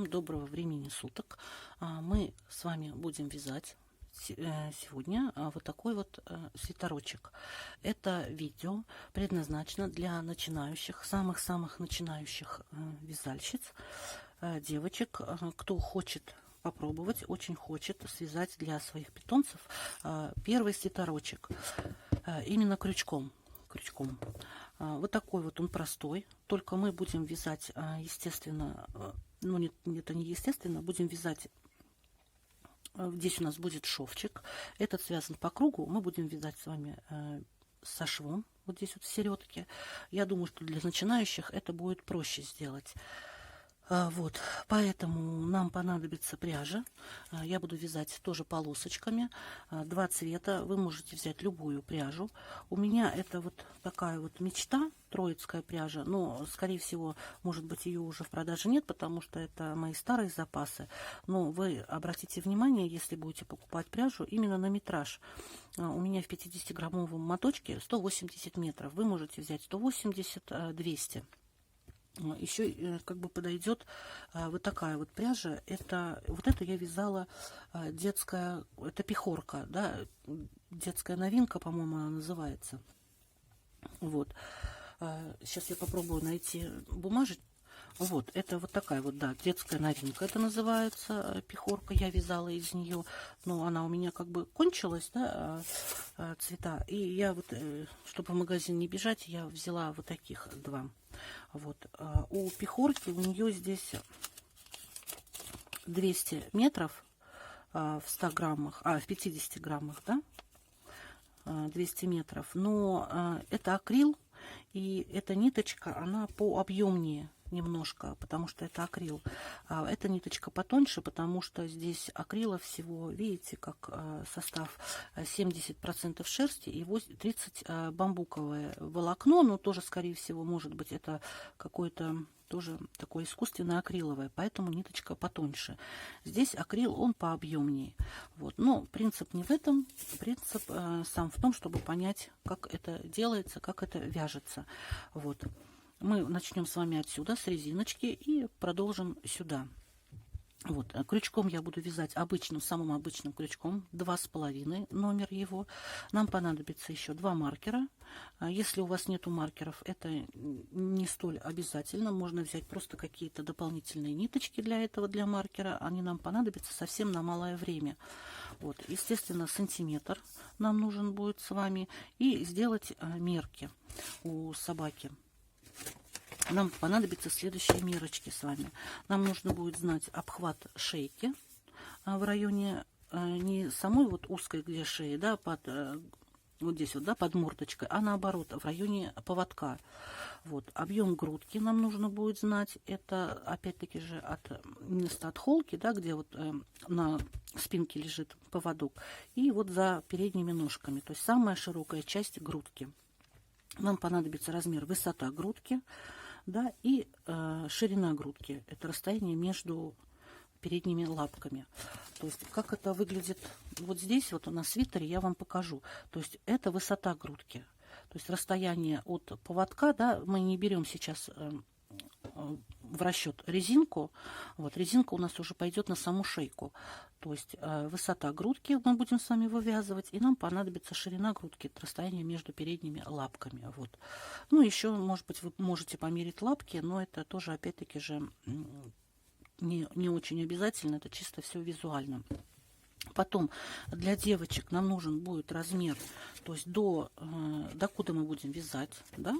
доброго времени суток. Мы с вами будем вязать сегодня вот такой вот свитерочек. Это видео предназначено для начинающих, самых-самых начинающих вязальщиц, девочек, кто хочет попробовать, очень хочет связать для своих питомцев первый свитерочек именно крючком. Вот такой вот он простой, только мы будем вязать, естественно, ну нет, это не естественно, будем вязать, здесь у нас будет шовчик, этот связан по кругу, мы будем вязать с вами со швом, вот здесь вот в середке. Я думаю, что для начинающих это будет проще сделать. Вот, поэтому нам понадобится пряжа. Я буду вязать тоже полосочками. Два цвета. Вы можете взять любую пряжу. У меня это вот такая вот мечта, троицкая пряжа. Но, скорее всего, может быть, ее уже в продаже нет, потому что это мои старые запасы. Но вы обратите внимание, если будете покупать пряжу, именно на метраж. У меня в 50-граммовом моточке 180 метров. Вы можете взять 180, 200. Еще как бы подойдет вот такая вот пряжа. Вот это я вязала детская, это пехорка, да, детская новинка, по-моему, она называется. Вот. Сейчас я попробую найти бумажечку. Вот, это вот такая вот, да, детская новинка, это называется, пехорка, я вязала из нее, но она у меня как бы кончилась, да, цвета, и я вот, чтобы в магазин не бежать, я взяла вот таких два. Вот, у пехорки, у нее здесь 200 метров в 100 граммах, в 50 граммах, да, 200 метров, но это акрил, и эта ниточка, она пообъемнее немножко, потому что это акрил. Эта ниточка потоньше, потому что здесь акрила всего, видите, как состав 70% шерсти и 30% бамбуковое волокно, но тоже, скорее всего, может быть, это какое-то тоже такое искусственное акриловое, поэтому ниточка потоньше. Здесь акрил, он пообъемнее. Вот. Но принцип не в этом, принцип сам в том, чтобы понять, как это делается, как это вяжется. Вот. Мы начнем с вами отсюда, с резиночки, и продолжим сюда. Вот, крючком я буду вязать обычным, самым обычным крючком, 2,5 номер его. Нам понадобится еще 2 маркера. Если у вас нету маркеров, это не столь обязательно. Можно взять просто какие-то дополнительные ниточки для этого, для маркера. Они нам понадобятся совсем на малое время. Вот, естественно, сантиметр нам нужен будет с вами. И сделать мерки у собаки. Нам понадобятся следующие мерочки с вами. Нам нужно будет знать обхват шейки в районе не самой вот узкой, где шея, да, под вот здесь вот, да, под мордочкой, а наоборот, в районе поводка. Вот, объем грудки нам нужно будет знать. Это опять-таки же от места от холки, да, где вот на спинке лежит поводок, и вот за передними ножками, то есть самая широкая часть грудки. Нам понадобится размер, высота грудки, да, и ширина грудки. Это расстояние между передними лапками. То есть как это выглядит вот здесь, вот на свитере, я вам покажу. То есть это высота грудки. То есть расстояние от поводка, да, мы не берем сейчас в расчет резинку. Вот резинка у нас уже пойдет на саму шейку. То есть высота грудки мы будем с вами вывязывать, и нам понадобится ширина грудки, это расстояние между передними лапками. Вот. Ну, еще, может быть, вы можете померить лапки, но это тоже, опять-таки же, не очень обязательно, это чисто все визуально. Потом для девочек нам нужен будет размер, то есть до куда мы будем вязать, да?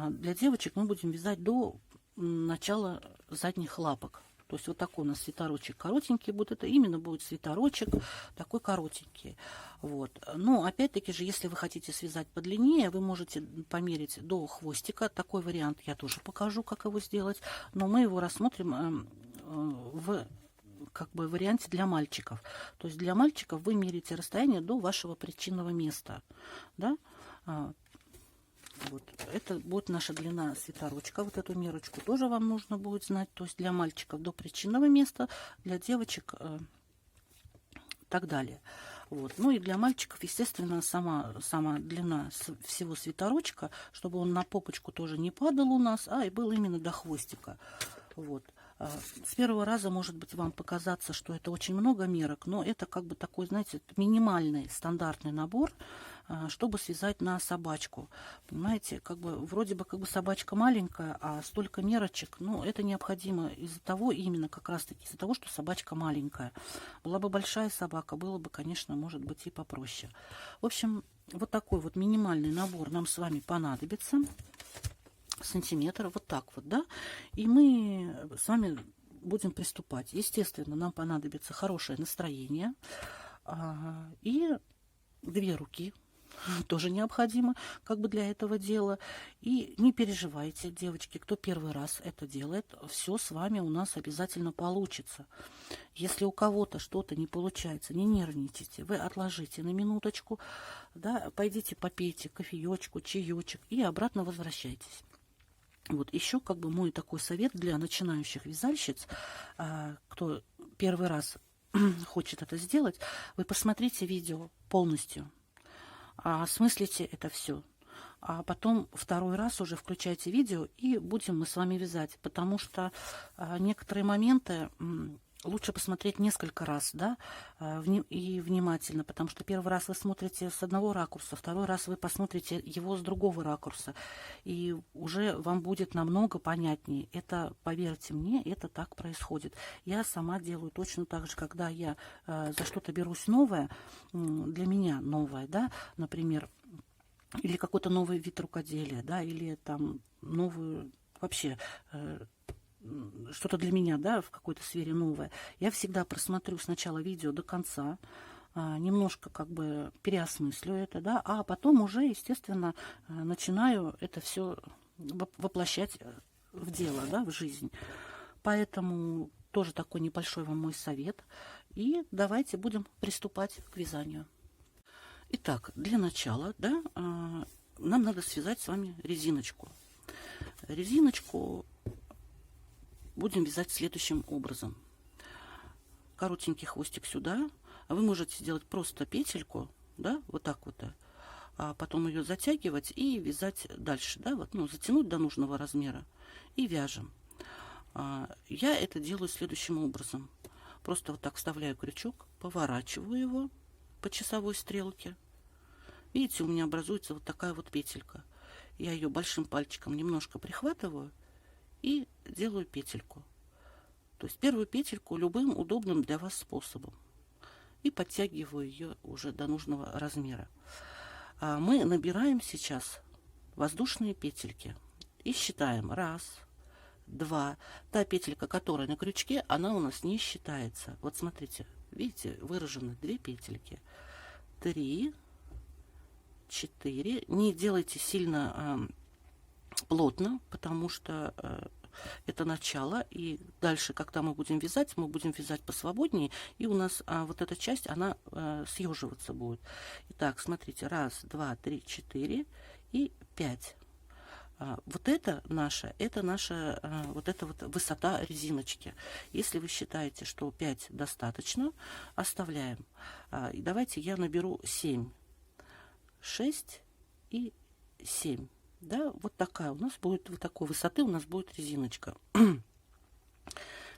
Для девочек мы будем вязать до начала задних лапок. То есть вот такой у нас свитерочек коротенький будет. Это именно будет свитерочек такой коротенький. Вот. Но опять-таки же, если вы хотите связать подлиннее, вы можете померить до хвостика. Такой вариант я тоже покажу, как его сделать. Но мы его рассмотрим в как бы варианте для мальчиков. То есть для мальчиков вы меряете расстояние до вашего причинного места. Да? Вот. Это будет наша длина свитерочка. Вот эту мерочку тоже вам нужно будет знать. То есть для мальчиков до причинного места, для девочек так далее. Вот. Ну и для мальчиков, естественно, сама длина всего свитерочка, чтобы он на попочку тоже не падал у нас, а и был именно до хвостика. Вот. С первого раза, может быть, вам показаться, что это очень много мерок, но это как бы такой, знаете, минимальный стандартный набор, чтобы связать на собачку. Понимаете, как бы вроде бы как бы собачка маленькая, а столько мерочек, ну, это необходимо из-за того, именно как раз-таки из-за того, что собачка маленькая. Была бы большая собака, было бы, конечно, может быть, и попроще. В общем, вот такой вот минимальный набор нам с вами понадобится. Сантиметр, вот так вот, да, и мы с вами будем приступать. Естественно, нам понадобится хорошее настроение и 2 руки, тоже необходимо как бы для этого дела. И не переживайте, девочки, кто первый раз это делает, все с вами у нас обязательно получится. Если у кого-то что-то не получается, не нервничайте, вы отложите на минуточку, да, пойдите попейте кофеечку, чаечек и обратно возвращайтесь. Вот еще как бы мой такой совет для начинающих вязальщиц, кто первый раз хочет это сделать, вы посмотрите видео полностью, осмыслите это все, а потом второй раз уже включайте видео и будем мы с вами вязать, потому что некоторые моменты лучше посмотреть несколько раз, да, и внимательно, потому что первый раз вы смотрите с одного ракурса, второй раз вы посмотрите его с другого ракурса, и уже вам будет намного понятнее. Это, поверьте мне, это так происходит. Я сама делаю точно так же, когда я за что-то берусь новое, для меня новое, да, например, или какой-то новый вид рукоделия, да, или там новую вообще что-то для меня, да, в какой-то сфере новое, я всегда просмотрю сначала видео до конца, немножко как бы переосмыслю это, да, а потом уже, естественно, начинаю это все воплощать в дело, да, в жизнь. Поэтому тоже такой небольшой вам мой совет. И давайте будем приступать к вязанию. Итак, для начала, да, нам надо связать с вами резиночку. Резиночку будем вязать следующим образом. Коротенький хвостик сюда. Вы можете сделать просто петельку, да, вот так вот, а потом ее затягивать и вязать дальше, да, вот, ну, затянуть до нужного размера и вяжем. Я это делаю следующим образом. Просто вот так вставляю крючок, поворачиваю его по часовой стрелке. Видите, у меня образуется вот такая вот петелька. Я ее большим пальчиком немножко прихватываю и делаю петельку. То есть первую петельку любым удобным для вас способом. И подтягиваю ее уже до нужного размера. Мы набираем сейчас воздушные петельки. И считаем. 1, 2. Та петелька, которая на крючке, она у нас не считается. Вот смотрите, видите, выражены 2 петельки. 3, 4. Не делайте сильно плотно, потому что это начало, и дальше, когда мы будем вязать посвободнее, и у нас вот эта часть, она съеживаться будет. Итак, смотрите, 1, 2, 3, 4 и 5. Вот это наша вот эта вот высота резиночки. Если вы считаете, что 5 достаточно, оставляем. И давайте я наберу 7, 6 и 7. Да, вот такая у нас будет, вот такой высоты у нас будет резиночка.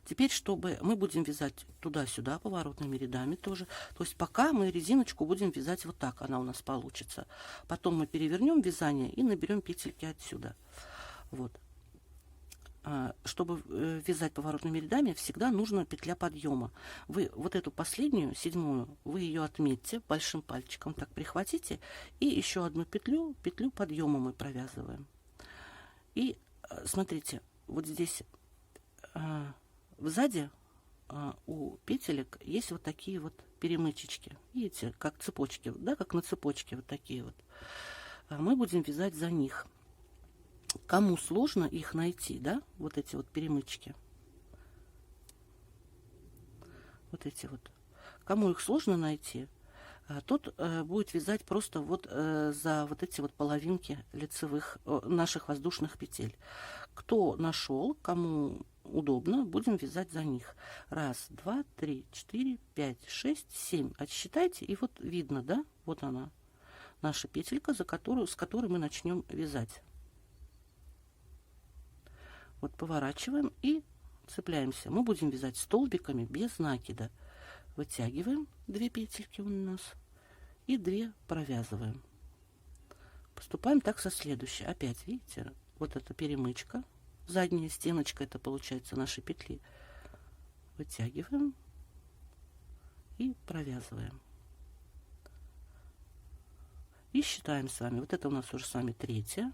Теперь, чтобы мы будем вязать туда-сюда поворотными рядами тоже. То есть пока мы резиночку будем вязать вот так, она у нас получится. Потом мы перевернем вязание и наберем петельки отсюда. Вот. Чтобы вязать поворотными рядами, всегда нужна петля подъема. Вы вот эту последнюю, 7-ю, вы ее отметьте большим пальчиком, так прихватите, и еще одну петлю подъема мы провязываем. И смотрите, вот здесь сзади у петелек есть вот такие вот перемычечки. Видите, как цепочки, да, как на цепочке вот такие вот. Мы будем вязать за них. Кому сложно их найти, да, вот эти вот перемычки, вот эти вот, кому их сложно найти, тот будет вязать просто вот за вот эти вот половинки лицевых наших воздушных петель. Кто нашел, кому удобно, будем вязать за них. 1, 2, 3, 4, 5, 6, 7. Отсчитайте, и вот видно, да, вот она, наша петелька, с которой мы начнем вязать. Вот поворачиваем и цепляемся. Мы будем вязать столбиками без накида. Вытягиваем 2 петельки у нас и 2 провязываем. Поступаем так со следующей. Опять, видите, вот эта перемычка, задняя стеночка, это получается наши петли. Вытягиваем и провязываем. И считаем с вами. Вот это у нас уже с вами 3-я,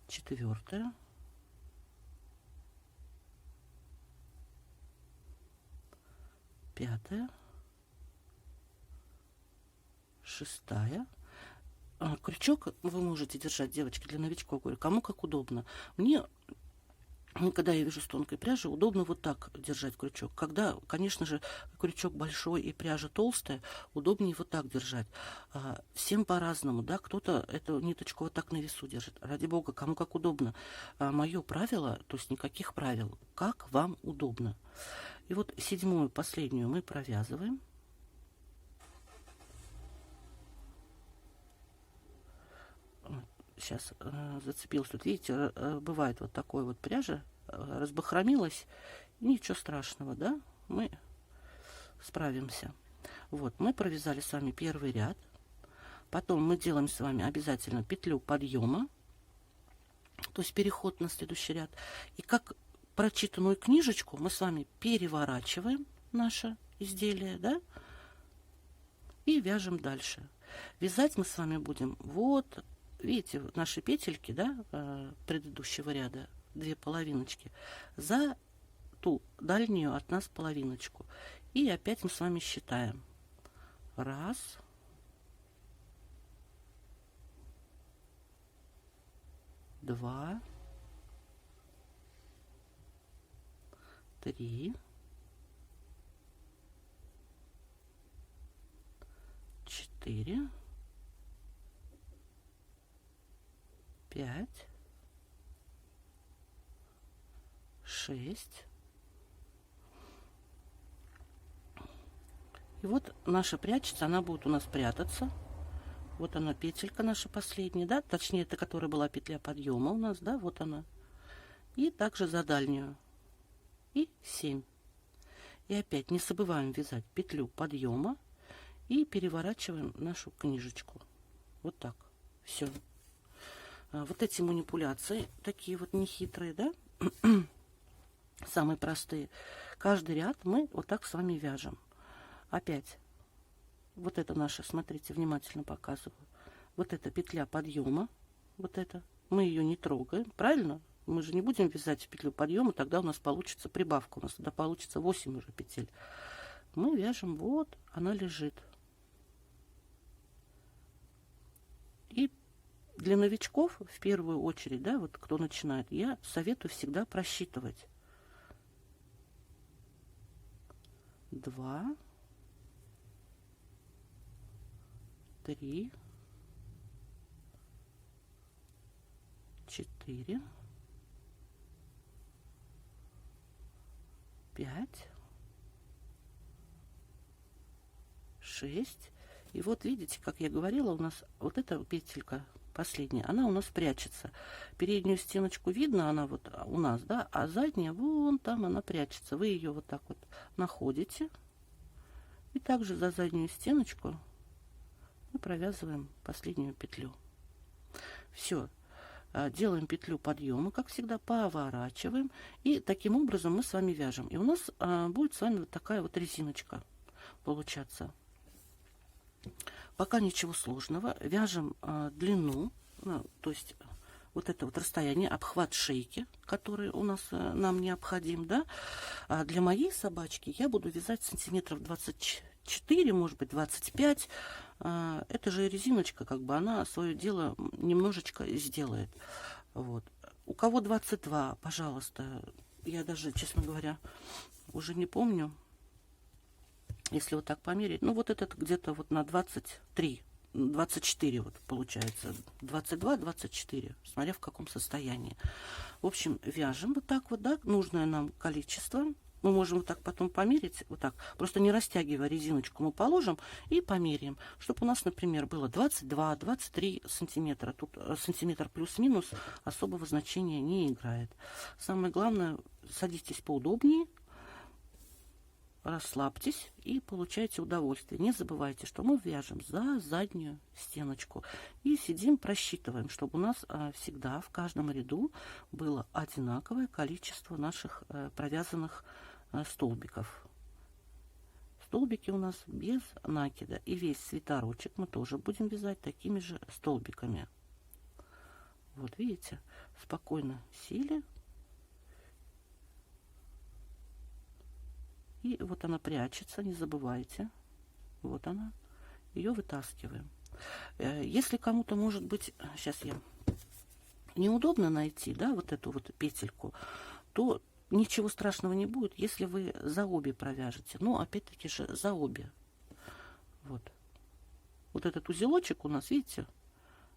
4-я, 5-я, 6-я. Крючок вы можете держать, девочки, для новичков, говорю, кому как удобно. Мне, когда я вяжу с тонкой пряжи, удобно вот так держать крючок. Когда, конечно же, крючок большой и пряжа толстая, удобнее вот так держать. Всем по-разному, да, кто-то эту ниточку вот так на весу держит. Ради бога, кому как удобно. Мое правило, то есть никаких правил, как вам удобно. И вот 7-ю, последнюю мы провязываем. Сейчас зацепилась. Тут, видите, бывает вот такой вот пряжа, разбахромилась. Ничего страшного, да? Мы справимся. Вот, мы провязали с вами первый ряд. Потом мы делаем с вами обязательно петлю подъема, то есть переход на следующий ряд. И как прочитанную книжечку мы с вами переворачиваем наше изделие, да? И вяжем дальше. Вязать мы с вами будем вот... Видите, наши петельки, да, предыдущего ряда, 2 половиночки, за ту дальнюю от нас половиночку. И опять мы с вами считаем. 1, 2, 3, 4, 5, 6. И вот наша прячется, она будет у нас прятаться. Вот она, петелька наша последняя, да, точнее, это которая была петля подъема у нас, да, вот она. И также за дальнюю. И 7. И опять не забываем вязать петлю подъема и переворачиваем нашу книжечку. Вот так. Все. Вот эти манипуляции, такие вот нехитрые, да, самые простые. Каждый ряд мы вот так с вами вяжем. Опять, вот это наша, смотрите, внимательно показываю. Вот эта петля подъема, вот это, мы ее не трогаем, правильно? Мы же не будем вязать петлю подъема, тогда у нас получится прибавка, у нас тогда получится 8 уже петель. Мы вяжем, вот, она лежит. И для новичков, в первую очередь, да, вот кто начинает, я советую всегда просчитывать. 2, 3, 4, 5, 6. И вот видите, как я говорила, у нас вот эта петелька последняя, она у нас прячется. Переднюю стеночку видно, она вот у нас, да, а задняя вон там она прячется. Вы ее вот так вот находите. И также за заднюю стеночку мы провязываем последнюю петлю. Все. Делаем петлю подъема, как всегда, поворачиваем. И таким образом мы с вами вяжем. И у нас будет с вами вот такая вот резиночка получаться. Пока ничего сложного. Вяжем длину, то есть вот это вот расстояние, обхват шейки, который у нас нам необходим, да. Для моей собачки я буду вязать сантиметров 24, может быть 25. Это же резиночка, как бы она свое дело немножечко сделает. Вот. У кого 22, пожалуйста, я даже, честно говоря, уже не помню. Если вот так померить, ну вот этот где-то вот на 23, 24 вот получается, 22, 24, смотря в каком состоянии. В общем, вяжем вот так вот, да, нужное нам количество, Мы можем вот так потом померить, вот так, просто не растягивая резиночку, мы положим и померяем, чтобы у нас, например, было 22-23 сантиметра. Тут сантиметр плюс-минус особого значения не играет. Самое главное, садитесь поудобнее, расслабьтесь и получайте удовольствие. Не забывайте, что мы вяжем за заднюю стеночку и сидим, просчитываем, чтобы у нас всегда в каждом ряду было одинаковое количество наших провязанных столбиков. Столбики у нас без накида, и весь свитерочек мы тоже будем вязать такими же столбиками. Вот видите, спокойно сели. И вот она прячется, не забывайте. Вот она. Ее вытаскиваем. Если кому-то, может быть, сейчас я неудобно найти, да, вот эту вот петельку, то ничего страшного не будет, если вы за обе провяжете. Но опять-таки же за обе. Вот. Вот этот узелочек у нас, видите?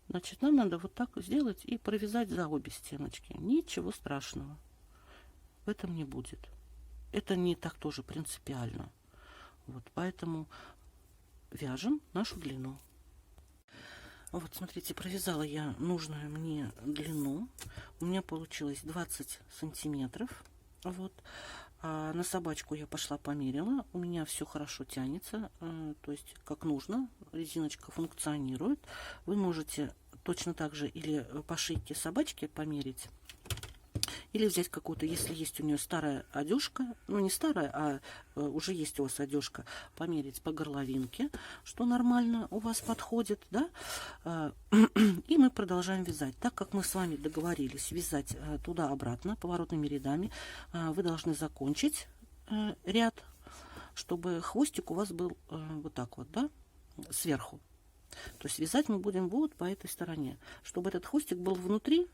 Значит, нам надо вот так сделать и провязать за обе стеночки. Ничего страшного в этом не будет. Это не так тоже принципиально. Вот, поэтому вяжем нашу длину. Вот, смотрите, провязала я нужную мне длину. У меня получилось 20 сантиметров. Вот. А на собачку я пошла померила. У меня все хорошо тянется. То есть, как нужно. Резиночка функционирует. Вы можете точно так же или по шейке собачки померить, или взять какую-то, если есть у нее старая одежка, ну не старая, а уже есть у вас одежка, померить по горловинке, что нормально у вас подходит, да, и мы продолжаем вязать. Так как мы с вами договорились вязать туда-обратно поворотными рядами, вы должны закончить ряд, чтобы хвостик у вас был вот так вот, да, сверху. То есть вязать мы будем вот по этой стороне, чтобы этот хвостик был внутри,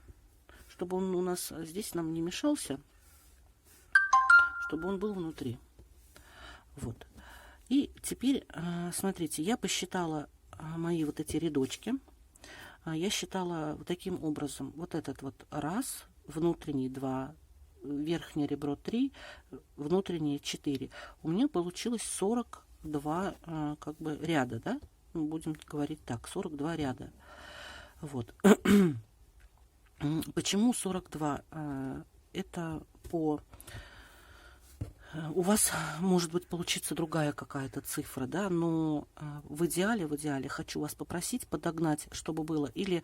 чтобы он у нас здесь нам не мешался, чтобы он был внутри. Вот. И теперь, смотрите, я посчитала мои вот эти рядочки. Я считала вот таким образом. Вот этот вот раз, внутренний 2, верхнее ребро 3, внутреннее 4. У меня получилось 42 как бы ряда, да? Будем говорить так, 42 ряда. Вот. Почему 42? Это по... У вас может быть получиться другая какая-то цифра, да, но в идеале хочу вас попросить подогнать, чтобы было или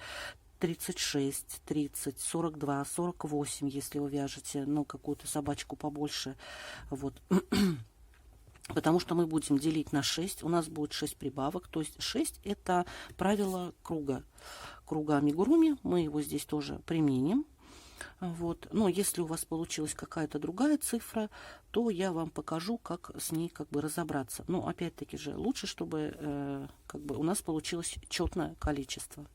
36, 30, 42, 48, если вы вяжете, ну, какую-то собачку побольше, вот. Потому что мы будем делить на 6, у нас будет 6 прибавок, то есть 6 это правило круга амигуруми, мы его здесь тоже применим. Вот. Но если у вас получилась какая-то другая цифра, то я вам покажу, как с ней как бы разобраться. Но опять-таки же лучше, чтобы как бы у нас получилось четное количество.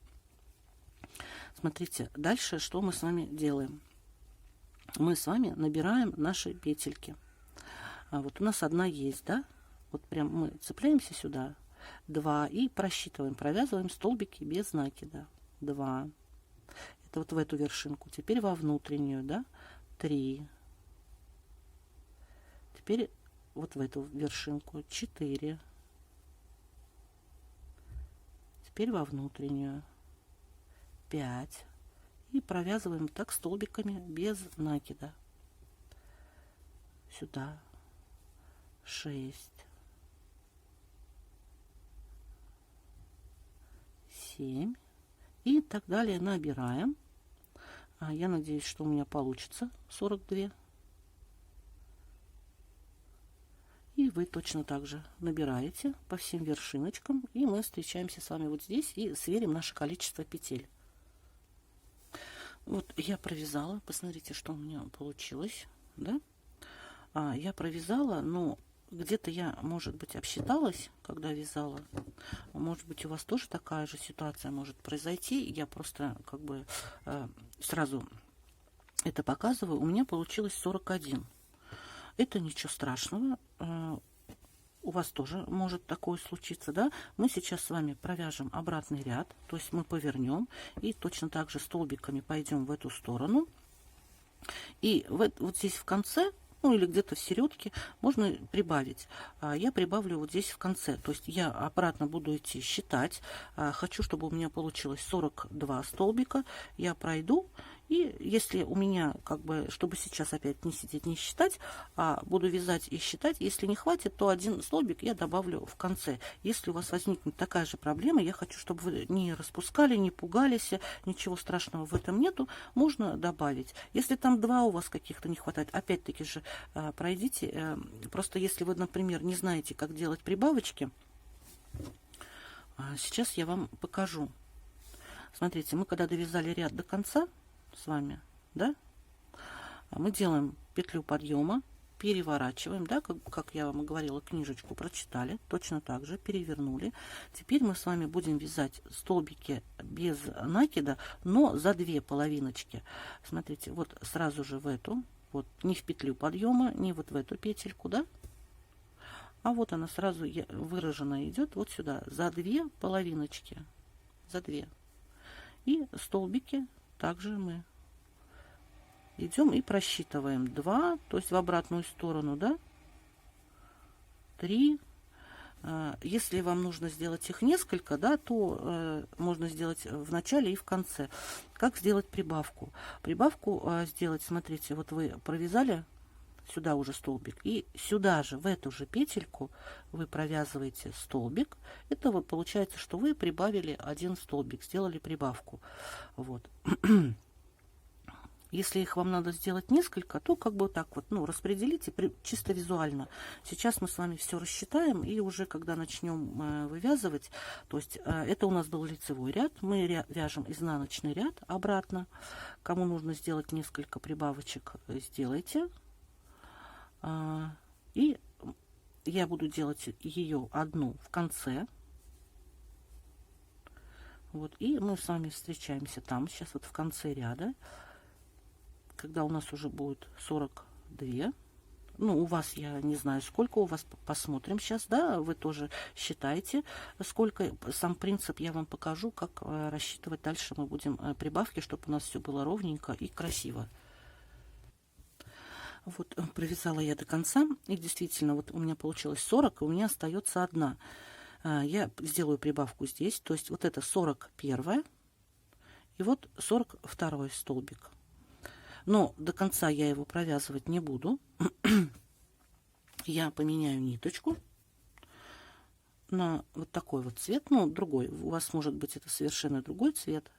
Смотрите, дальше что мы с вами делаем? Мы с вами набираем наши петельки. Вот у нас одна есть, да? Вот прям мы цепляемся сюда, 2 и просчитываем, провязываем столбики без накида. 2. Это вот в эту вершинку. Теперь во внутреннюю, да? 3. Теперь вот в эту вершинку 4. Теперь во внутреннюю 5. И провязываем так столбиками без накида. Сюда 6. 7. И так далее набираем. Я надеюсь, что у меня получится 42. И вы точно так же набираете по всем вершиночкам. И мы встречаемся с вами вот здесь и сверим наше количество петель. Вот я провязала. Посмотрите, что у меня получилось. Да? Я провязала, но где-то я, может быть, обсчиталась, когда вязала. Может быть, у вас тоже такая же ситуация может произойти. Я просто как бы сразу это показываю. У меня получилось 41. Это ничего страшного. У вас тоже может такое случиться, да? Мы сейчас с вами провяжем обратный ряд. То есть мы повернем и точно так же столбиками пойдем в эту сторону. И вот здесь в конце, ну или где-то в середке можно прибавить. Я прибавлю вот здесь в конце. То есть я обратно буду идти считать. Хочу, чтобы у меня получилось 42 столбика. Я пройду. И если у меня, как бы, чтобы сейчас опять не сидеть, не считать, а буду вязать и считать, если не хватит, то один столбик я добавлю в конце. Если у вас возникнет такая же проблема, я хочу, чтобы вы не распускали, не пугались, ничего страшного в этом нету, можно добавить. Если там два у вас каких-то не хватает, опять-таки же пройдите. Просто если вы, например, не знаете, как делать прибавочки, сейчас я вам покажу. Смотрите, мы когда довязали ряд до конца, с вами, да, мы делаем петлю подъема, переворачиваем, да, как я вам и говорила, книжечку прочитали, точно так же перевернули. Теперь мы с вами будем вязать столбики без накида, но за 2 половиночки. Смотрите, вот сразу же в эту, вот не в петлю подъема, не вот в эту петельку, да, а вот она сразу выражена идет вот сюда, за 2 половиночки, за 2. И столбики также мы идем и просчитываем 2, то есть в обратную сторону, да, 3. Если вам нужно сделать их несколько, да, то можно сделать в начале и в конце. Как сделать прибавку? Прибавку сделать, смотрите, вот вы провязали сюда уже столбик, и сюда же, в эту же петельку вы провязываете столбик. Это вот получается, что вы прибавили 1 столбик, сделали прибавку. Вот. Если их вам надо сделать несколько, то как бы так вот, ну, распределите чисто визуально. Сейчас мы с вами все рассчитаем, и уже когда начнем вывязывать, то есть это у нас был лицевой ряд, мы вяжем изнаночный ряд обратно. Кому нужно сделать несколько прибавочек, сделайте. И я буду делать ее одну в конце. Вот, и мы с вами встречаемся там, сейчас вот в конце ряда, когда у нас уже будет 42. Ну, у вас, я не знаю, сколько у вас, посмотрим сейчас, да, вы тоже считайте, сколько. Сам принцип я вам покажу, как рассчитывать дальше мы будем прибавки, чтобы у нас все было ровненько и красиво. Вот, провязала я до конца, и действительно, вот у меня получилось 40, и у меня остается 1. Я сделаю прибавку здесь, то есть вот это 41, и вот 42 столбик. Но до конца я его провязывать не буду. Я поменяю ниточку на вот такой вот цвет, ну, другой. У вас может быть это совершенно другой цвет.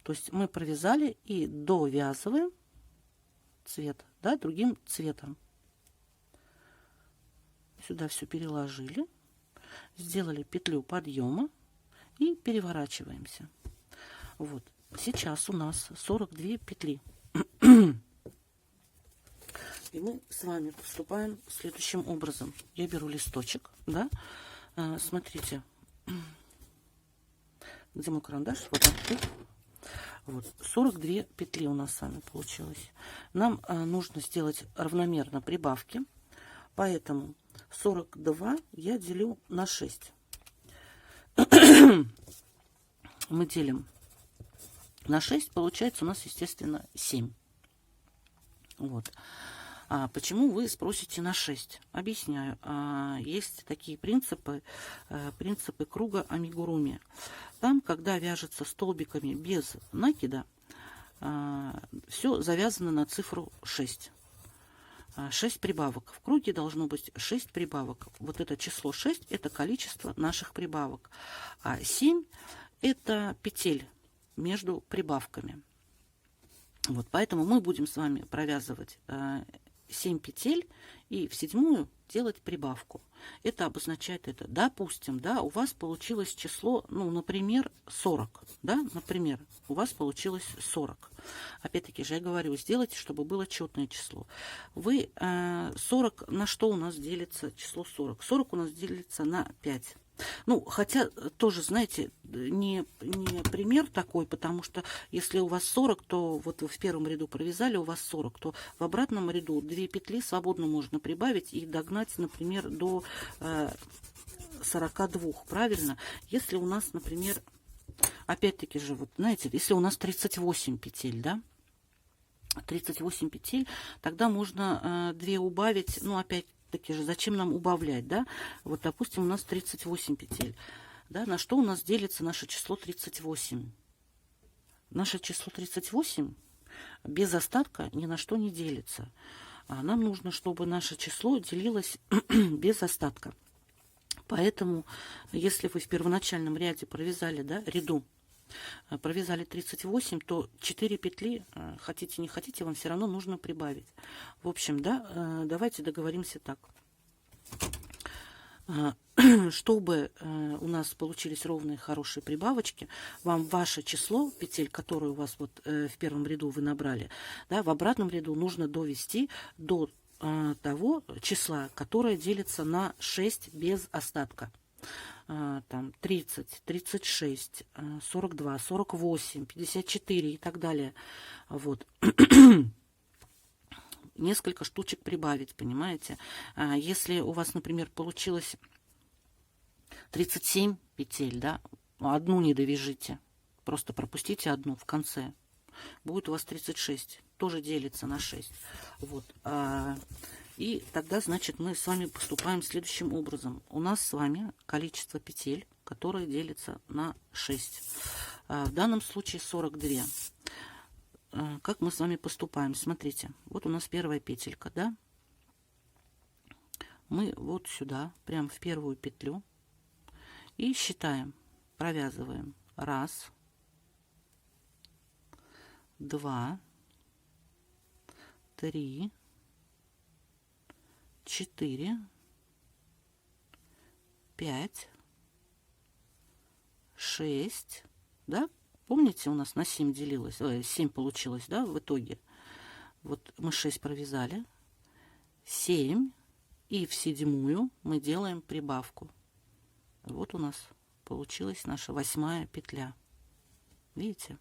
То есть мы провязали и довязываем цвет, да, другим цветом. Сюда все переложили, сделали петлю подъема и переворачиваемся. Вот. Сейчас у нас 42 петли. И мы с вами поступаем следующим образом. Я беру листочек, да, смотрите, где мой карандаш, вот он. Вот, 42 петли у нас с вами получилось. Нам нужно сделать равномерно прибавки, поэтому 42 я делю на 6. Мы делим на 6, получается у нас, естественно, 7. Вот. Почему вы спросите на 6? Объясняю. Есть такие принципы, принципы круга амигуруми. Там, когда вяжется столбиками без накида, все завязано на цифру 6. 6 прибавок. В круге должно быть 6 прибавок. Вот это число 6 – это количество наших прибавок. А 7 – это петель между прибавками. Вот, поэтому мы будем с вами провязывать 7 петель и в 7-ю делать прибавку. Это обозначает это. Допустим, да, у вас получилось число, ну, например, 40. Да, например, у вас получилось 40. Опять-таки же я говорю, сделайте, чтобы было четное число. Вы 40, на что у нас делится число 40? 40 у нас делится на 5. Ну, хотя тоже, знаете, не пример такой, потому что если у вас 40, то вот вы в первом ряду провязали, у вас 40, то в обратном ряду 2 петли свободно можно прибавить и догнать, например, до 42, правильно? Если у нас, например, опять-таки же, вот знаете, если у нас 38 петель, да, 38 петель, тогда можно 2 убавить, ну опять-таки же, зачем нам убавлять, да? Вот, допустим, у нас 38 петель, да, на что у нас делится наше число 38? Наше число 38 без остатка ни на что не делится. А нам нужно, чтобы наше число делилось без остатка. Поэтому, если вы в первоначальном ряде провязали, да, ряду, провязали 38, то 4 петли, хотите не хотите, вам все равно нужно прибавить. В общем, да, давайте договоримся так. Чтобы у нас получились ровные хорошие прибавочки, вам ваше число петель, которые у вас вот в первом ряду вы набрали, да, в обратном ряду нужно довести до того числа, которое делится на 6 без остатка. Там 30, 36, 42, 48, 54 и так далее. Вот. Несколько штучек прибавить, понимаете? Если у вас, например, получилось 37 петель, да, одну не довяжите, просто пропустите одну в конце. Будет у вас 36, тоже делится на 6. Вот. И тогда, значит, мы с вами поступаем следующим образом. У нас с вами количество петель, которые делятся на 6. В данном случае 42. Как мы с вами поступаем? Смотрите, вот у нас первая петелька, да? Мы вот сюда, прям в первую петлю, и считаем, провязываем. 1, 2, 3, 4, 5, 6, да? Помните, у нас на 7 делилось, 7 получилось, да, в итоге. Вот мы 6 провязали, 7, и в 7-ю мы делаем прибавку. Вот у нас получилась наша 8-я петля. Видите?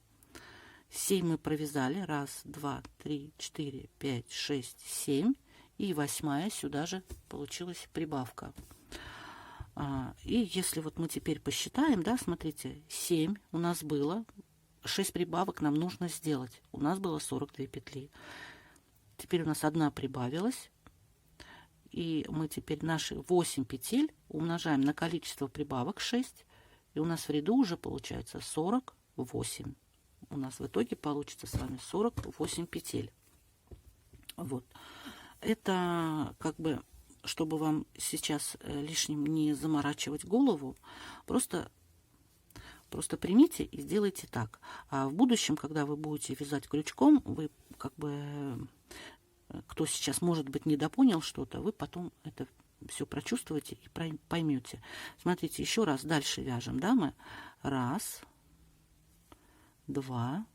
7 мы провязали, 1, 2, 3, 4, 5, 6, 7, и 8-я сюда же получилась прибавка. И если вот мы теперь посчитаем, да, смотрите, 7 у нас было, 6 прибавок нам нужно сделать. У нас было 42 петли. Теперь у нас одна прибавилась. И мы теперь наши 8 петель умножаем на количество прибавок 6. И у нас в ряду уже получается 48. У нас в итоге получится с вами 48 петель. Вот. Это как бы, чтобы вам сейчас лишним не заморачивать голову, просто примите и сделайте так. А в будущем, когда вы будете вязать крючком, вы как бы, кто сейчас, может быть, недопонял что-то, вы потом это все прочувствуете и поймете. Смотрите, еще раз дальше вяжем, да, мы 1, 2,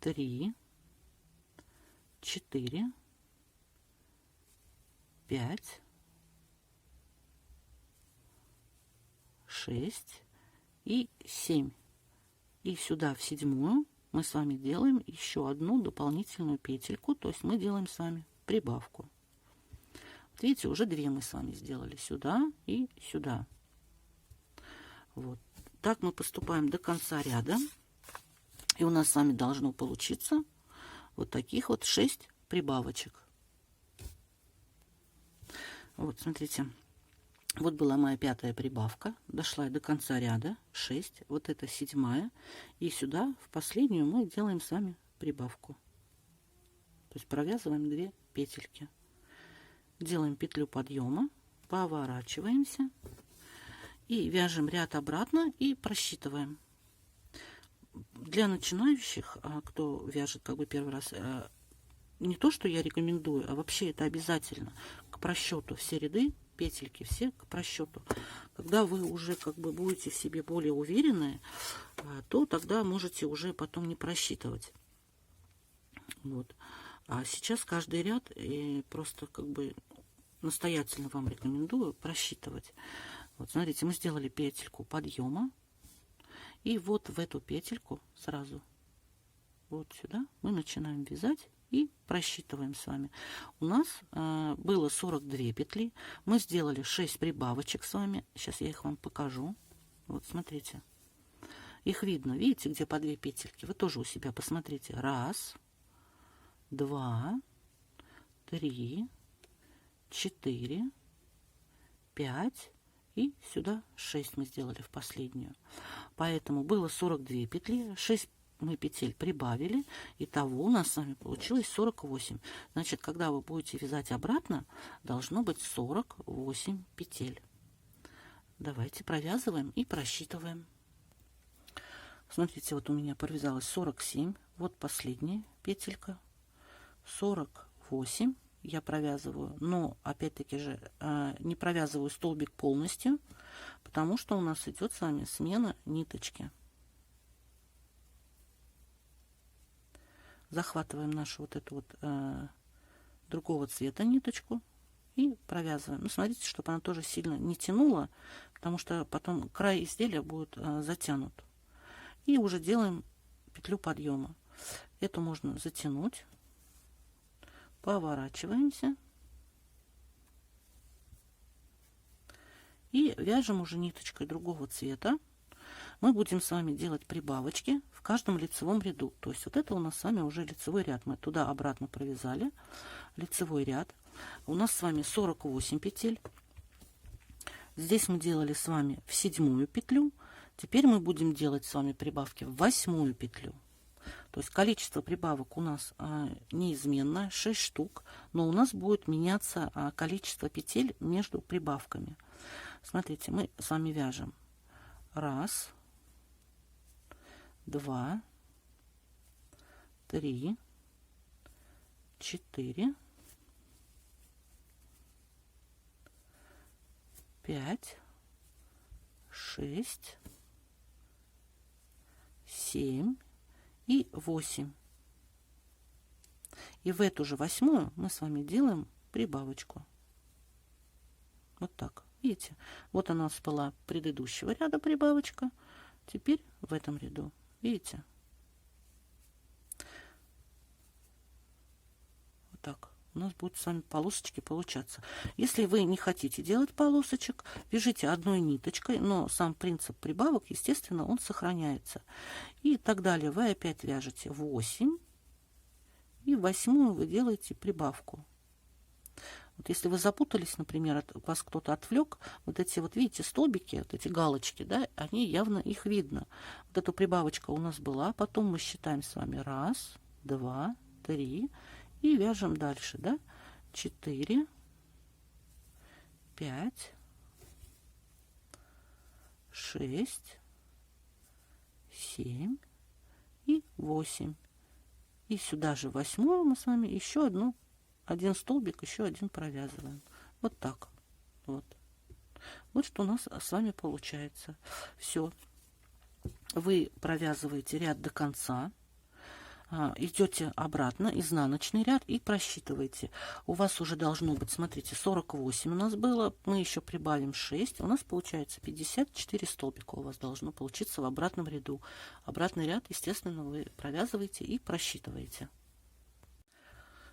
3, 4, 5, 6 и 7. И сюда в 7-ю мы с вами делаем еще одну дополнительную петельку, то есть мы делаем с вами прибавку. Вот видите, уже 2 мы с вами сделали, сюда и сюда. Вот. Так мы поступаем до конца ряда. И у нас с вами должно получиться вот таких вот 6 прибавочек. Вот, смотрите. Вот была моя 5-я прибавка. Дошла я до конца ряда. 6. Вот это 7-я. И сюда, в последнюю, мы делаем с вами прибавку. То есть провязываем 2 петельки. Делаем петлю подъема. Поворачиваемся. И вяжем ряд обратно и просчитываем. Для начинающих, кто вяжет как бы первый раз, не то, что я рекомендую, а вообще это обязательно к просчету. Все ряды, петельки, все к просчету. Когда вы уже как бы будете в себе более уверены, то тогда можете уже потом не просчитывать. Вот. А сейчас каждый ряд просто как бы настоятельно вам рекомендую просчитывать. Вот, смотрите, мы сделали петельку подъема. И вот в эту петельку сразу вот сюда мы начинаем вязать и просчитываем с вами. У нас было 42 петли. Мы сделали 6 прибавочек с вами. Сейчас я их вам покажу. Вот смотрите. Их видно, видите, где по 2 петельки? Вы тоже у себя посмотрите. 1, 2, 3, 4, 5 и сюда 6 мы сделали в последнюю. Поэтому было 42 петли, 6 мы петель прибавили, итого у нас с вами получилось 48. Значит, когда вы будете вязать обратно, должно быть 48 петель. Давайте провязываем и просчитываем. Смотрите, вот у меня провязалось 47, вот последняя петелька, 48 я провязываю, но опять-таки же не провязываю столбик полностью, потому что у нас идет с вами смена ниточки. Захватываем нашу вот эту вот другого цвета ниточку и провязываем. Ну, смотрите, чтобы она тоже сильно не тянула, потому что потом край изделия будет затянут. И уже делаем петлю подъема. Эту можно затянуть. Поворачиваемся. И вяжем уже ниточкой другого цвета. Мы будем с вами делать прибавочки в каждом лицевом ряду. То есть вот это у нас с вами уже лицевой ряд. Мы туда-обратно провязали. Лицевой ряд. У нас с вами 48 петель. Здесь мы делали с вами в 7-ю петлю. Теперь мы будем делать с вами прибавки в 8-ю петлю. То есть количество прибавок у нас неизменное, 6 штук, но у нас будет меняться количество петель между прибавками. Смотрите, мы с вами вяжем 1, 2, 3, 4, 5, 6, 7 и 8. И в эту же 8-ю мы с вами делаем прибавочку. Вот так. Видите? Вот она у нас была предыдущего ряда прибавочка. Теперь в этом ряду. Видите? Вот так. У нас будут с вами полосочки получаться. Если вы не хотите делать полосочек, вяжите одной ниточкой, но сам принцип прибавок, естественно, он сохраняется. И так далее. Вы опять вяжете 8, и в 8-ю вы делаете прибавку. Вот если вы запутались, например, вас кто-то отвлек, вот эти вот, видите, столбики, вот эти галочки, да, они явно, их видно. Вот эта прибавочка у нас была, потом мы считаем с вами 1, 2, 3, и вяжем дальше, да, 4, 5, 6, 7 и 8. И сюда же 8-ю мы с вами еще один столбик, еще один провязываем. Вот так. Вот. Вот что у нас с вами получается. Все. Вы провязываете ряд до конца. Идете обратно, изнаночный ряд, и просчитываете. У вас уже должно быть, смотрите, 48 у нас было, мы еще прибавим 6, у нас получается 54 столбика у вас должно получиться в обратном ряду. Обратный ряд, естественно, вы провязываете и просчитываете.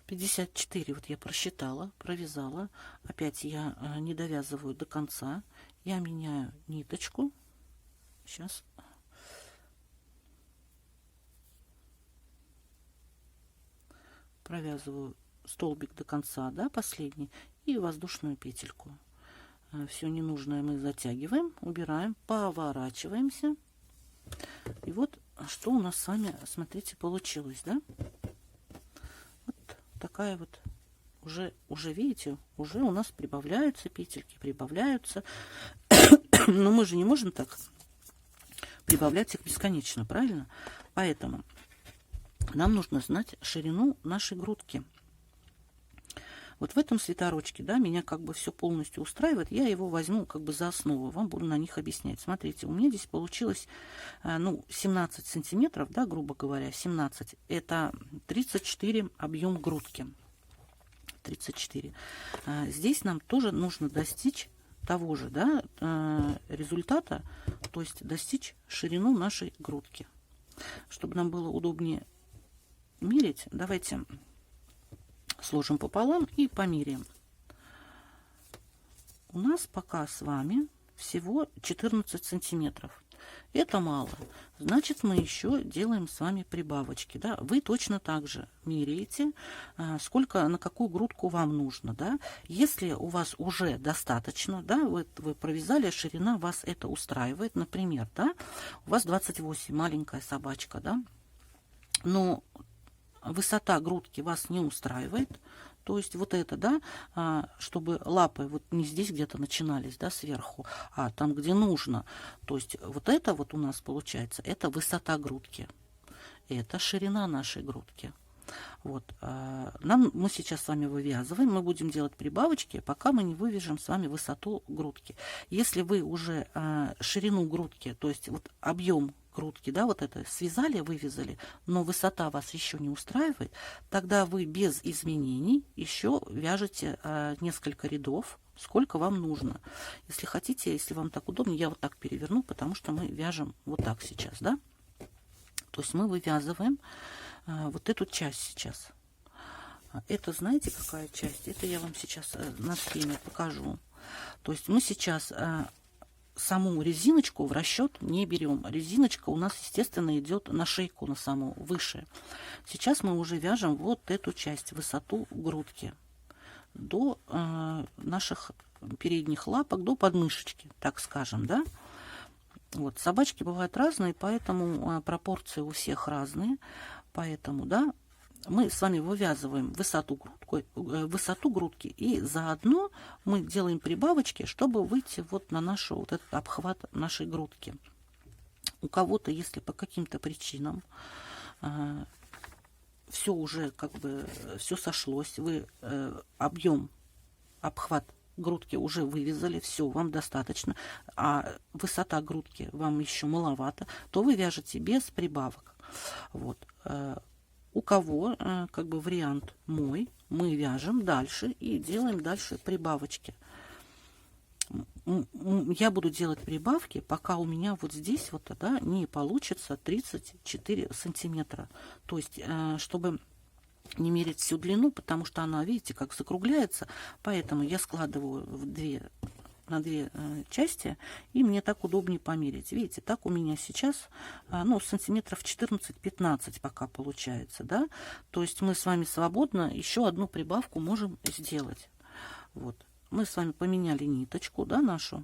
54 вот я просчитала, провязала. Опять я не довязываю до конца. Я меняю ниточку. Сейчас. Провязываю столбик до конца, да, последний, и воздушную петельку. Все ненужное мы затягиваем, убираем, поворачиваемся. И вот что у нас с вами, смотрите, получилось, да? Вот такая вот, уже видите, уже у нас прибавляются петельки, прибавляются. Но мы же не можем так прибавлять их бесконечно, правильно? Поэтому нам нужно знать ширину нашей грудки. Вот в этом свитерочке, да, меня как бы все полностью устраивает. Я его возьму как бы за основу, вам буду на них объяснять. Смотрите, у меня здесь получилось, 17 сантиметров, да, грубо говоря, 17. Это 34 объем грудки. 34. Здесь нам тоже нужно достичь того же, да, результата, то есть достичь ширину нашей грудки. Чтобы нам было удобнее мерить, давайте сложим пополам и померяем. У нас пока с вами всего 14 сантиметров. Это мало. Значит, мы еще делаем с вами прибавочки. Да? Вы точно так же меряете, сколько, на какую грудку вам нужно. Да? Если у вас уже достаточно, да, вы провязали, ширина вас это устраивает, например, да, у вас 28, маленькая собачка, да, но высота грудки вас не устраивает, то есть вот это, да, чтобы лапы вот не здесь где-то начинались, да, сверху, а там, где нужно. То есть вот это вот у нас получается, это высота грудки, это ширина нашей грудки. Вот, мы сейчас с вами вывязываем, мы будем делать прибавочки, пока мы не вывяжем с вами высоту грудки. Если вы уже ширину грудки, то есть вот объем грудки, да, вот это связали, вывязали, но высота вас еще не устраивает, тогда вы без изменений еще вяжете несколько рядов, сколько вам нужно. Если хотите, если вам так удобно, я вот так переверну, потому что мы вяжем вот так сейчас, да. То есть мы вывязываем вот эту часть сейчас. Это, знаете, какая часть? Это я вам сейчас на схеме покажу. То есть мы сейчас саму резиночку в расчет не берем. Резиночка у нас, естественно, идет на шейку, на саму, выше. Сейчас мы уже вяжем вот эту часть, высоту грудки до наших передних лапок, до подмышечки, так скажем, да. Вот, собачки бывают разные, поэтому пропорции у всех разные. Поэтому, да, мы с вами вывязываем высоту грудки, и заодно мы делаем прибавочки, чтобы выйти вот на нашу, вот этот обхват нашей грудки. У кого-то, если по каким-то причинам все уже как бы все сошлось, вы обхват грудки уже вывязали, все, вам достаточно, а высота грудки вам еще маловато, то вы вяжете без прибавок. Вот. У кого как бы вариант мой, мы вяжем дальше и делаем дальше прибавочки. Я буду делать прибавки, пока у меня вот здесь вот тогда не получится 34 сантиметра. То есть, чтобы не мерить всю длину, потому что она, видите, как закругляется, поэтому я складываю на две части, и мне так удобнее померить. Видите, так у меня сейчас, ну, сантиметров 14-15 пока получается, да, то есть мы с вами свободно еще одну прибавку можем сделать. Вот, мы с вами поменяли ниточку, да, нашу,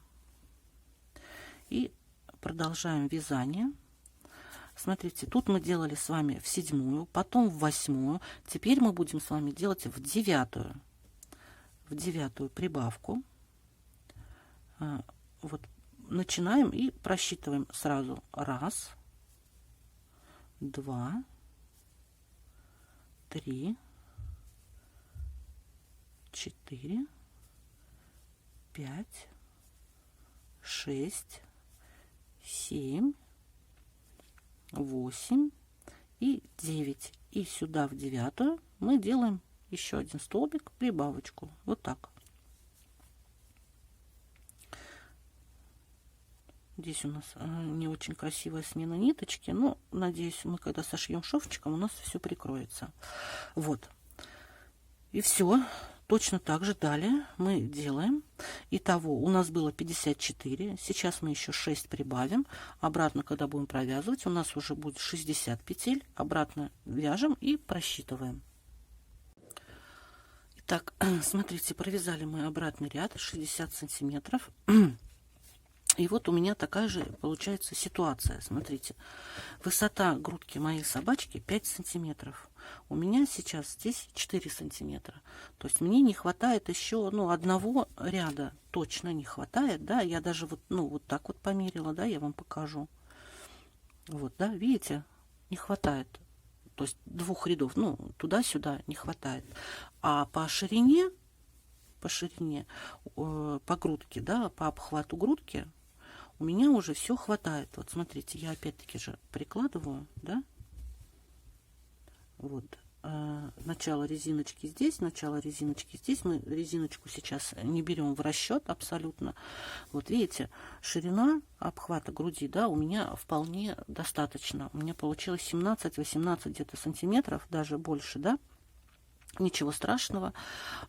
и продолжаем вязание. Смотрите, тут мы делали с вами в 7-ю, потом в 8-ю. Теперь мы будем с вами делать в 9-ю. В 9-ю прибавку. Вот начинаем и просчитываем сразу. 1, 2, 3, 4, 5, 6, 7, 8 и 9. И сюда в 9-ю мы делаем еще один столбик, прибавочку. Вот так. Здесь у нас не очень красивая смена ниточки, но надеюсь, мы когда сошьем шовчиком, у нас все прикроется. Вот. И все. Точно так же далее мы делаем. Итого у нас было 54. Сейчас мы еще 6 прибавим. Обратно, когда будем провязывать, у нас уже будет 60 петель. Обратно вяжем и просчитываем. Итак, смотрите, провязали мы обратный ряд 60 сантиметров. И вот у меня такая же получается ситуация. Смотрите, высота грудки моей собачки 5 сантиметров. У меня сейчас здесь 4 сантиметра. То есть мне не хватает еще, ну, одного ряда. Точно не хватает, да. Я даже вот, ну, вот так вот померила, да, я вам покажу. Вот, да, видите, не хватает. То есть 2 рядов, ну, туда-сюда не хватает. А по ширине, по грудке, да, по обхвату грудки у меня уже все хватает. Вот смотрите, я опять-таки же прикладываю, да. Вот, начало резиночки здесь, начало резиночки здесь. Мы резиночку сейчас не берем в расчет абсолютно. Вот видите, ширина обхвата груди, да, у меня вполне достаточно. У меня получилось 17-18 где-то сантиметров, даже больше, да. Ничего страшного.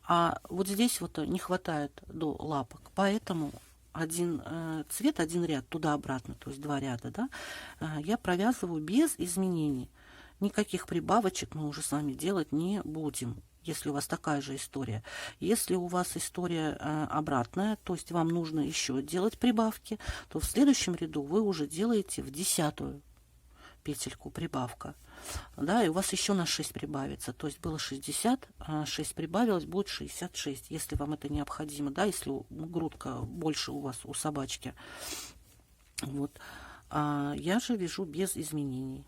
А вот здесь вот не хватает до лапок, поэтому один цвет, один ряд туда-обратно, то есть 2 ряда, да, я провязываю без изменений. Никаких прибавочек мы уже с вами делать не будем, если у вас такая же история. Если у вас история обратная, то есть вам нужно еще делать прибавки, то в следующем ряду вы уже делаете в 10-ю петельку прибавка. Да, и у вас еще на 6 прибавится. То есть было 60, 6 прибавилось, будет 66, если вам это необходимо, да, если грудка больше у вас, у собачки. Вот. Я же вяжу без изменений.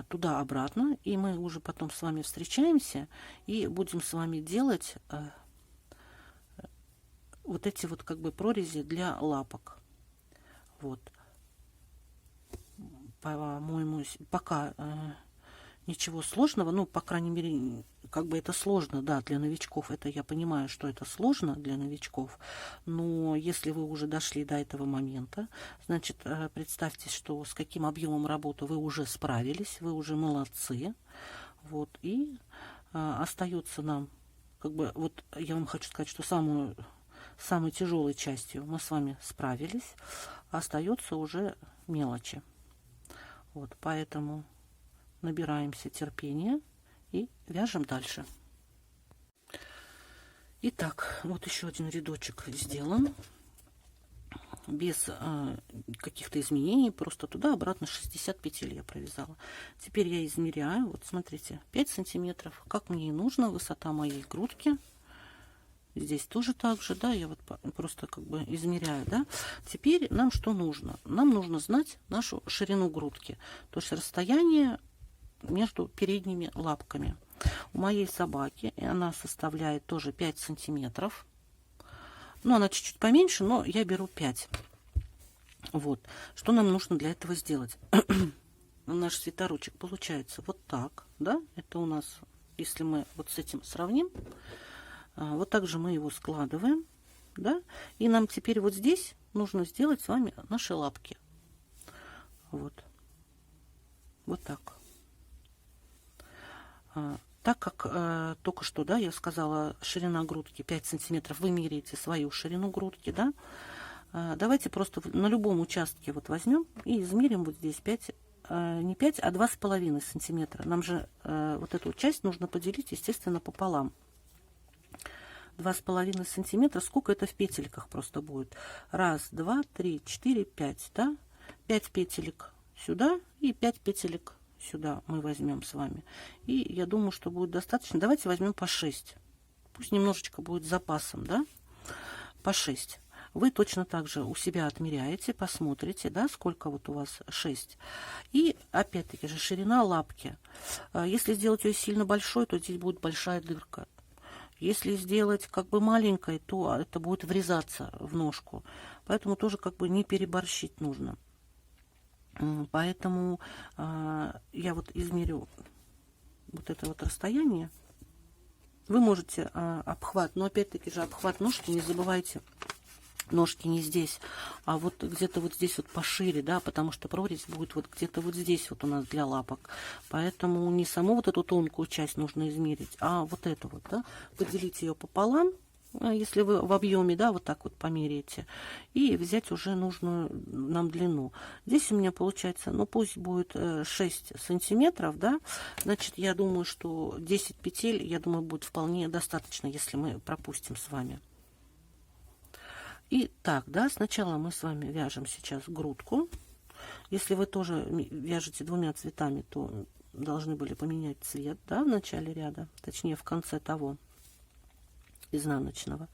Туда-обратно, и мы уже потом с вами встречаемся и будем с вами делать вот эти вот как бы прорези для лапок. Вот. По-моему, пока ничего сложного, ну, по крайней мере, как бы это сложно, да, для новичков, это я понимаю, что это сложно для новичков, но если вы уже дошли до этого момента, значит, представьте, что с каким объемом работы вы уже справились, вы уже молодцы, вот, и остается нам, как бы, вот я вам хочу сказать, что самой тяжелой частью мы с вами справились, остается уже мелочи, вот, поэтому набираемся терпения и вяжем дальше. Итак, вот еще один рядочек сделан без каких-то изменений, просто туда-обратно 60 петель я провязала. Теперь я измеряю, вот смотрите, 5 сантиметров, как мне и нужно, высота моей грудки. Здесь тоже так же, да, я вот просто как бы измеряю, да. Теперь нам что нужно? Нам нужно знать нашу ширину грудки, то есть расстояние между передними лапками. У моей собаки она составляет тоже 5 сантиметров. Ну, она чуть-чуть поменьше, но я беру 5. Вот. Что нам нужно для этого сделать? Наш свитерочек получается вот так, да? Это у нас, если мы вот с этим сравним, вот так же мы его складываем, да? И нам теперь вот здесь нужно сделать с вами наши лапки. Вот. Вот так. Так как только что, да, я сказала, ширина грудки 5 сантиметров, вы меряете свою ширину грудки, да, давайте просто на любом участке вот возьмем и измерим вот здесь 5, не 5, а 2,5 сантиметра. Нам же вот эту часть нужно поделить, естественно, пополам. 2,5 сантиметра, сколько это в петельках просто будет? 1, 2, 3, 4, 5, да, 5 петелек сюда и 5 петелек сюда мы возьмем с вами. И я думаю, что будет достаточно. Давайте возьмем по 6. Пусть немножечко будет с запасом, да? По 6. Вы точно так же у себя отмеряете, посмотрите, да, сколько вот у вас 6. И опять-таки же ширина лапки. Если сделать ее сильно большой, то здесь будет большая дырка. Если сделать как бы маленькой, то это будет врезаться в ножку. Поэтому тоже как бы не переборщить нужно. Поэтому я вот измерю вот это вот расстояние. Вы можете обхват, но опять-таки же обхват ножки, не забывайте, ножки не здесь, а вот где-то вот здесь вот пошире, да, потому что прорезь будет вот где-то вот здесь вот у нас для лапок. Поэтому не саму вот эту тонкую часть нужно измерить, а вот эту вот, да, поделить ее пополам, если вы в объеме, да, вот так вот померяете, и взять уже нужную нам длину. Здесь у меня получается, ну пусть будет 6 сантиметров, да, значит, я думаю, что 10 петель, я думаю, будет вполне достаточно, если мы пропустим с вами. И так, да, сначала мы с вами вяжем сейчас грудку. Если вы тоже вяжете двумя цветами, то должны были поменять цвет, да, в начале ряда, точнее в конце того изнаночного.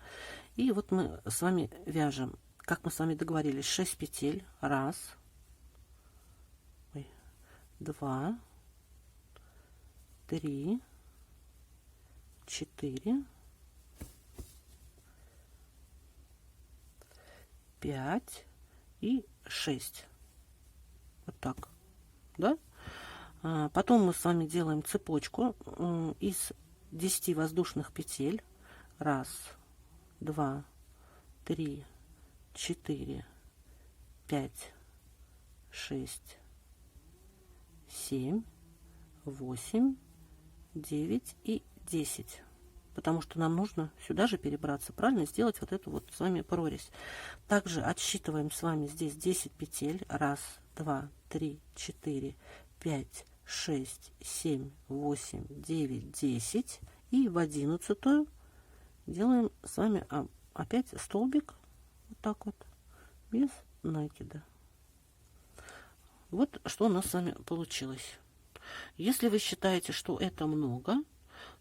И вот мы с вами вяжем, как мы с вами договорились, 6 петель. 1, 2, 3, 4, 5 и 6. Вот так, да? Потом мы с вами делаем цепочку из 10 воздушных петель. 1, 2, 3, 4, 5, 6, 7, 8, 9 и 10. потому что нам нужно сюда же перебраться, правильно, сделать вот эту вот с вами прорезь. Также отсчитываем с вами здесь 10 петель. 1, 2, 3, 4, 5, 6, 7, 8, 9, 10. И в 11-ю делаем с вами опять столбик, вот так вот, без накида. Вот что у нас с вами получилось. Если вы считаете, что это много,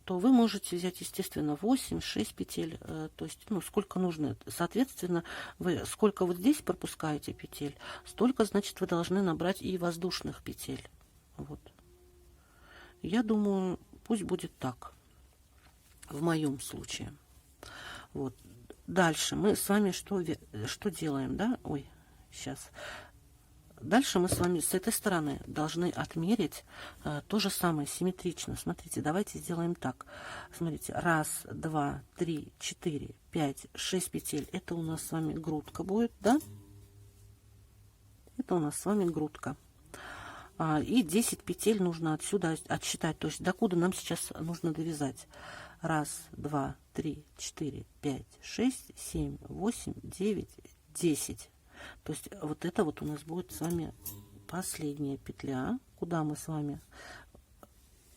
то вы можете взять, естественно, 8-6 петель, то есть, ну, сколько нужно. Соответственно, вы сколько вот здесь пропускаете петель, столько, значит, вы должны набрать и воздушных петель. Вот. Я думаю, пусть будет так, в моем случае. Вот. Дальше мы с вами что делаем, да? Ой, сейчас. Дальше мы с вами с этой стороны должны отмерить то же самое, симметрично. Смотрите, давайте сделаем так. Смотрите, 1, 2, 3, 4, 5, 6 петель. Это у нас с вами грудка будет, да? Это у нас с вами грудка. И 10 петель нужно отсюда отсчитать. То есть докуда нам сейчас нужно довязать. 1, 2, 3, 4, 5, 6, 7, 8, 9, 10. То есть вот это вот у нас будет с вами последняя петля, куда мы с вами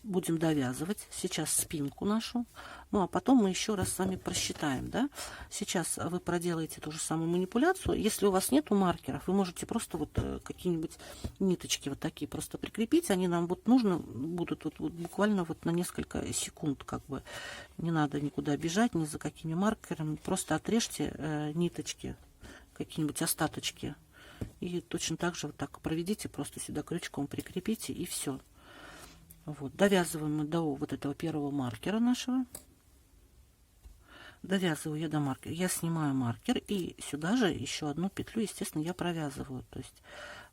будем довязывать сейчас спинку нашу. Ну, а потом мы еще раз с вами просчитаем, да. Сейчас вы проделаете ту же самую манипуляцию. Если у вас нету маркеров, вы можете просто вот какие-нибудь ниточки вот такие просто прикрепить. Они нам вот нужны будут вот буквально вот на несколько секунд, как бы. Не надо никуда бежать, ни за какими маркерами. Просто отрежьте ниточки, какие-нибудь остаточки. И точно так же вот так проведите, просто сюда крючком прикрепите, и все. Вот, довязываем мы до вот этого первого маркера нашего. Довязываю я до маркера. Я снимаю маркер, и сюда же еще одну петлю, естественно, я провязываю. То есть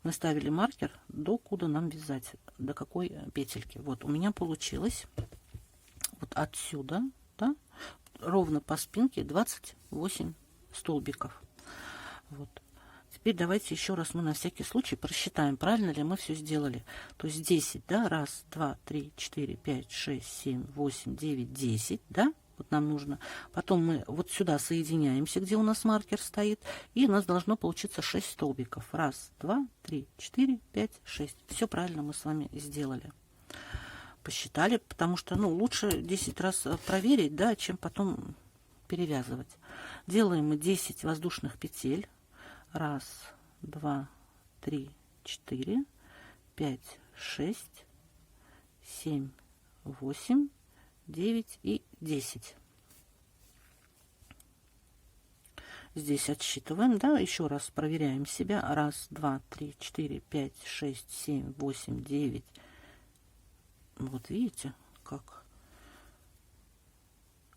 мы ставили маркер, до куда нам вязать, до какой петельки. Вот, у меня получилось вот отсюда, да, ровно по спинке 28 столбиков. Вот. Теперь давайте еще раз мы на всякий случай просчитаем, правильно ли мы все сделали. То есть 10, да, 1, 2, 3, 4, 5, 6, 7, 8, 9, 10, да, вот нам нужно. Потом мы вот сюда соединяемся, где у нас маркер стоит, и у нас должно получиться 6 столбиков. 1, 2, 3, 4, 5, 6. Все правильно мы с вами сделали. Посчитали, потому что, ну, лучше 10 раз проверить, да, чем потом перевязывать. Делаем мы 10 воздушных петель. 1, 2, 3, 4, 5, 6, 7, 8, 9 и 10. Здесь отсчитываем, да, еще раз проверяем себя. 1, 2, 3, 4, 5, 6, 7, 8, 9. Вот видите, как?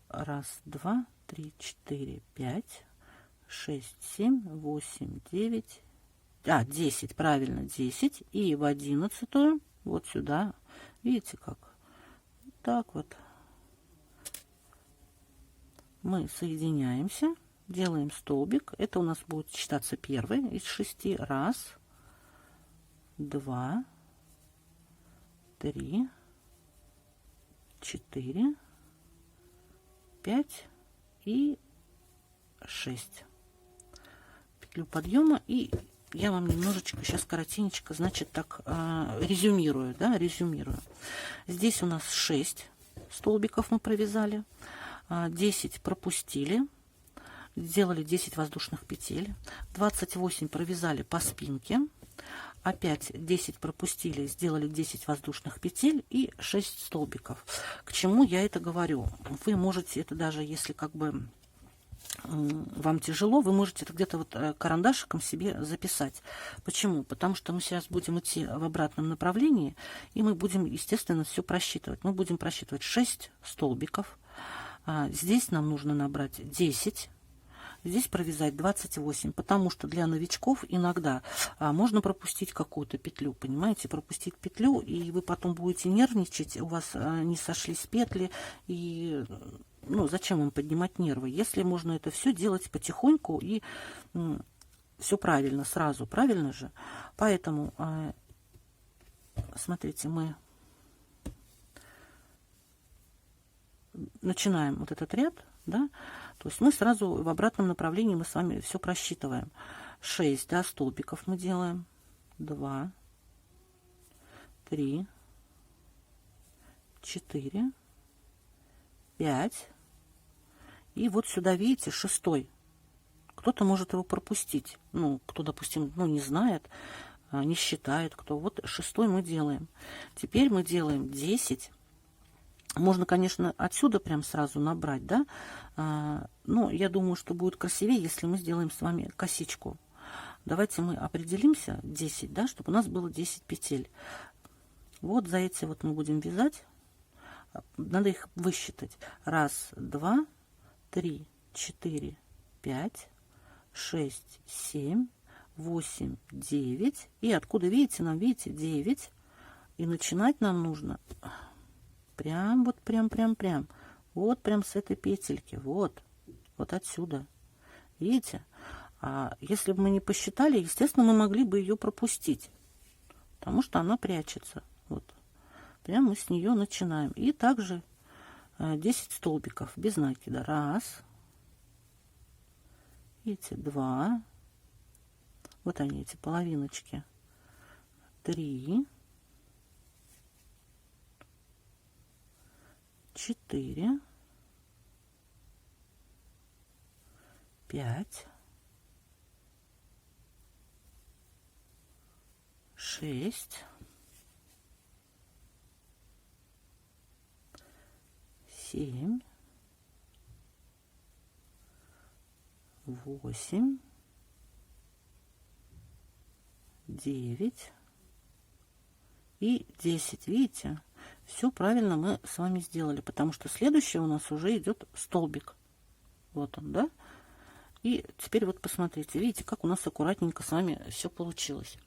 1, 2, 3, 4, 5. 6, 7, 8, 9, 10, правильно, 10. И в 11-ю вот сюда, видите как? Так вот. Мы соединяемся, делаем столбик. Это у нас будет считаться первый из 6. 1, 2, 3, 4, 5 и 6. Петлю подъема, и я вам немножечко сейчас коротенечко, значит, так резюмирую, да, резюмирую. Здесь у нас 6 столбиков мы провязали, 10 пропустили, сделали 10 воздушных петель, 28 провязали по спинке, опять 10 пропустили, сделали 10 воздушных петель и 6 столбиков. К чему я это говорю? Вы можете это, даже если как бы вам тяжело, вы можете это где-то вот карандашиком себе записать. Почему? Потому что мы сейчас будем идти в обратном направлении, и мы будем, естественно, все просчитывать. Мы будем просчитывать 6 столбиков. Здесь нам нужно набрать 10. Здесь провязать 28, потому что для новичков иногда можно пропустить какую-то петлю, понимаете, пропустить петлю, и вы потом будете нервничать, у вас не сошлись петли, и ну, зачем вам поднимать нервы, если можно это все делать потихоньку и все правильно, сразу, правильно же? Поэтому, смотрите, мы начинаем вот этот ряд, да, то есть мы сразу в обратном направлении мы с вами все просчитываем. 6, да, столбиков мы делаем. 2, 3, 4, 5. И вот сюда, видите, 6. Кто-то может его пропустить. Ну, кто, допустим, ну, не знает, не считает, кто. Вот 6 мы делаем. Теперь мы делаем 10. Можно, конечно, отсюда прям сразу набрать, да. Но я думаю, что будет красивее, если мы сделаем с вами косичку. Давайте мы определимся 10, да, чтобы у нас было 10 петель. Вот за эти вот мы будем вязать. Надо их высчитать. 1, 2, 3, 4, 5, 6, 7, 8, 9. И откуда, видите, нам, видите, 9. И начинать нам нужно прям, вот прям. Вот прям с этой петельки. Вот отсюда. Видите? А если бы мы не посчитали, естественно, мы могли бы ее пропустить. Потому что она прячется. Вот. Прям мы с нее начинаем. И также 10 столбиков без накида. 1. Видите, 2. Вот они, эти половиночки. 3. 4. 5. 6. 7. 8. 9. И 10. Видите? Все правильно мы с вами сделали, потому что следующее у нас уже идет столбик. Вот он, да? И теперь вот посмотрите, видите, как у нас аккуратненько с вами все получилось.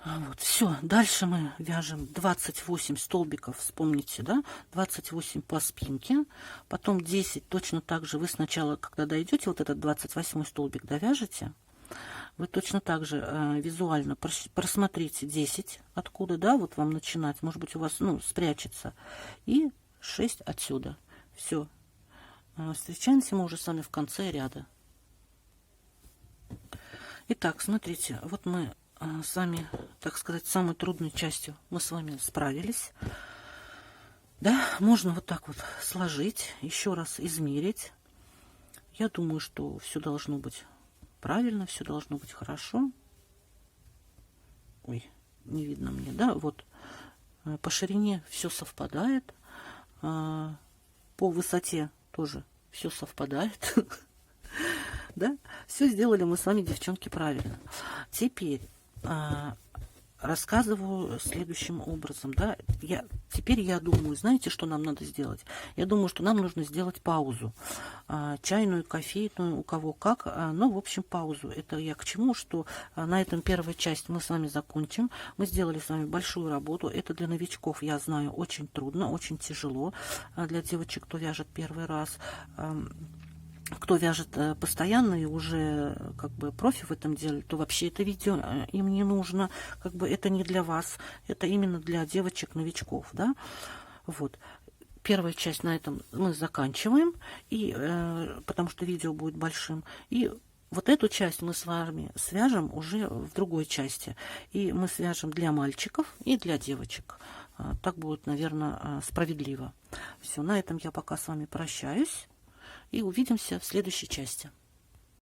Вот, все, дальше мы вяжем 28 столбиков, вспомните, да, 28 по спинке, потом 10, точно так же вы сначала, когда дойдете вот этот 28 столбик, довяжете, вы точно так же визуально просмотрите 10, откуда, да, вот вам начинать, может быть, у вас, ну, спрячется, и 6 отсюда, все, встречаемся мы уже с вами в конце ряда. Итак, смотрите, вот мы с вами, так сказать, самой трудной частью мы с вами справились. Да, можно вот так вот сложить, еще раз измерить. Я думаю, что все должно быть правильно, все должно быть хорошо. Ой, не видно мне, да, вот по ширине все совпадает, по высоте тоже все совпадает. Да, все сделали мы с вами, девчонки, правильно. Теперь рассказываю следующим образом, да, теперь я думаю, знаете, что нам надо сделать? Я думаю, что нам нужно сделать паузу, чайную, кофейную, у кого как, но, в общем, паузу. Это я к чему, что на этом первая часть мы с вами закончим. Мы сделали с вами большую работу. Это для новичков, я знаю, очень трудно, очень тяжело. Для девочек, кто вяжет первый раз, кто вяжет постоянно и уже как бы профи в этом деле, то вообще это видео им не нужно, как бы это не для вас, это именно для девочек-новичков, да, вот. Первая часть на этом мы заканчиваем, и, потому что видео будет большим, и вот эту часть мы с вами свяжем уже в другой части, и мы свяжем для мальчиков и для девочек. Так будет, наверное, справедливо. Все, на этом я пока с вами прощаюсь. И увидимся в следующей части.